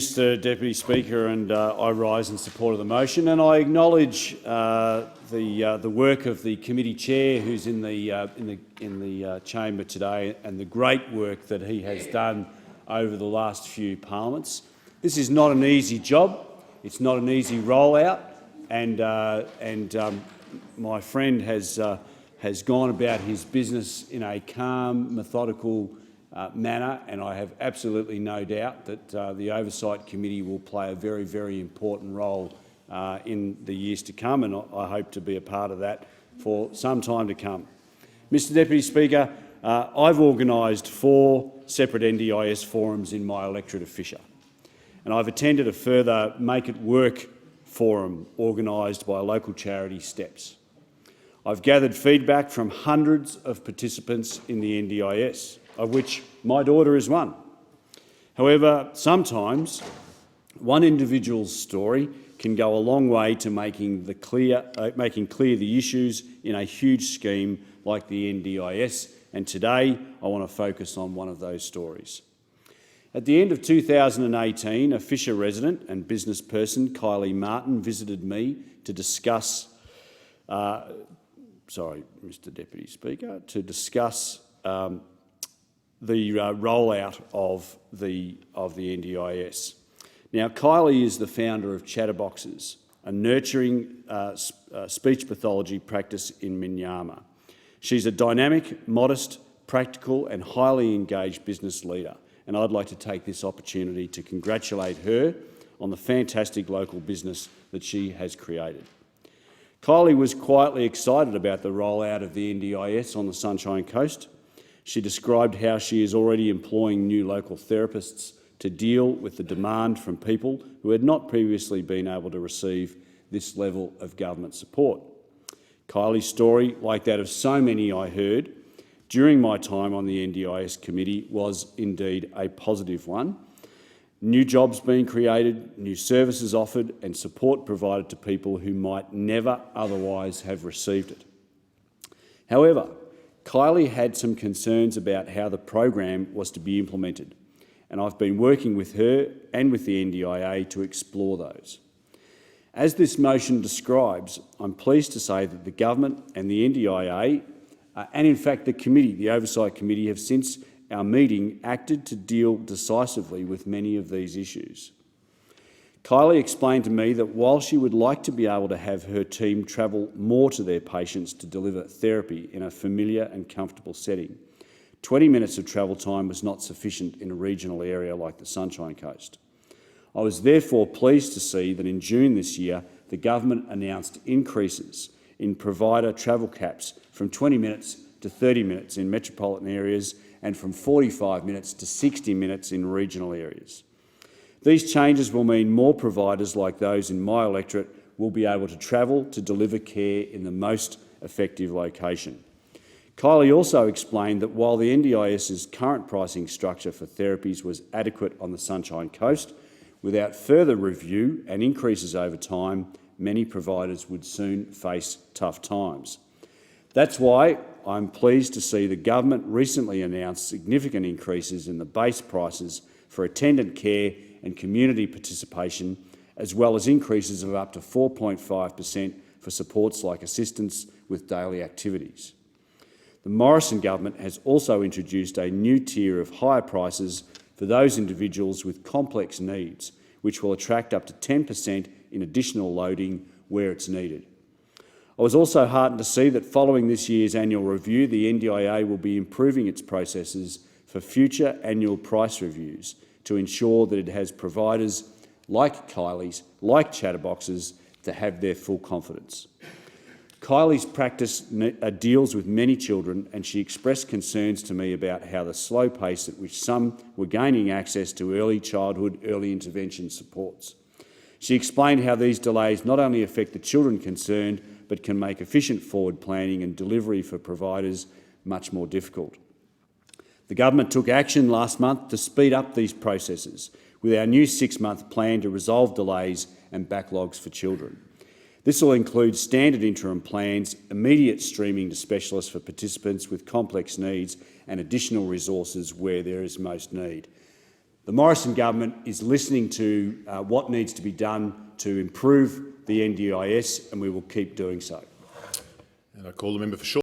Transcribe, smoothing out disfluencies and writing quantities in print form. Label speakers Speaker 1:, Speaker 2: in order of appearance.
Speaker 1: Mr Deputy Speaker, and I rise in support of the motion, and I acknowledge the work of the committee chair, who's in the chamber today, and the great work that he has done over the last few parliaments. This is not an easy job. It's not an easy rollout, and my friend has gone about his business in a calm, methodical manner, and I have absolutely no doubt that the Oversight Committee will play a very, very important role in the years to come, and I hope to be a part of that for some time to come. Mr Deputy Speaker, I've organised 4 separate NDIS forums in my electorate of Fisher, and I've attended a further Make It Work forum organised by local charity Steps. I've gathered feedback from hundreds of participants in the NDIS, of which my daughter is one. However, sometimes one individual's story can go a long way to making clear the issues in a huge scheme like the NDIS, and today I want to focus on one of those stories. At the end of 2018, a Fisher resident and business person, Kylie Martin, visited me to discuss Mr Deputy Speaker, to discuss the rollout of the NDIS. Now, Kylie is the founder of Chatterboxes, a nurturing speech pathology practice in Minyama. She's a dynamic, modest, practical and highly engaged business leader, and I'd like to take this opportunity to congratulate her on the fantastic local business that she has created. Kylie was quietly excited about the rollout of the NDIS on the Sunshine Coast. She described how she is already employing new local therapists to deal with the demand from people who had not previously been able to receive this level of government support. Kylie's story, like that of so many I heard during my time on the NDIS committee, was indeed a positive one. New jobs being created, new services offered and support provided to people who might never otherwise have received it. However, Kylie had some concerns about how the program was to be implemented, and I've been working with her and with the NDIA to explore those. As this motion describes, I'm pleased to say that the government and the NDIA, and in fact the committee, the Oversight Committee, have since our meeting acted to deal decisively with many of these issues. Kylie explained to me that while she would like to be able to have her team travel more to their patients to deliver therapy in a familiar and comfortable setting, 20 minutes of travel time was not sufficient in a regional area like the Sunshine Coast. I was therefore pleased to see that in June this year, the government announced increases in provider travel caps from 20 minutes to 30 minutes in metropolitan areas and from 45 minutes to 60 minutes in regional areas. These changes will mean more providers like those in my electorate will be able to travel to deliver care in the most effective location. Kylie also explained that while the NDIS's current pricing structure for therapies was adequate on the Sunshine Coast, without further review and increases over time, many providers would soon face tough times. That's why I'm pleased to see the government recently announced significant increases in the base prices for attendant care and community participation, as well as increases of up to 4.5% for supports like assistance with daily activities. The Morrison government has also introduced a new tier of higher prices for those individuals with complex needs, which will attract up to 10% in additional loading where it's needed. I was also heartened to see that following this year's annual review, the NDIA will be improving its processes for future annual price reviews to ensure that it has providers like Kylie's, like Chatterboxes, to have their full confidence. Kylie's practice deals with many children, and she expressed concerns to me about how the slow pace at which some were gaining access to early childhood, early intervention supports. She explained how these delays not only affect the children concerned, but can make efficient forward planning and delivery for providers much more difficult. The government took action last month to speed up these processes with our new 6-month plan to resolve delays and backlogs for children. This will include standard interim plans, immediate streaming to specialists for participants with complex needs and additional resources where there is most need. The Morrison government is listening to what needs to be done to improve the NDIS, and we will keep doing so.
Speaker 2: And I call the member for Shaw.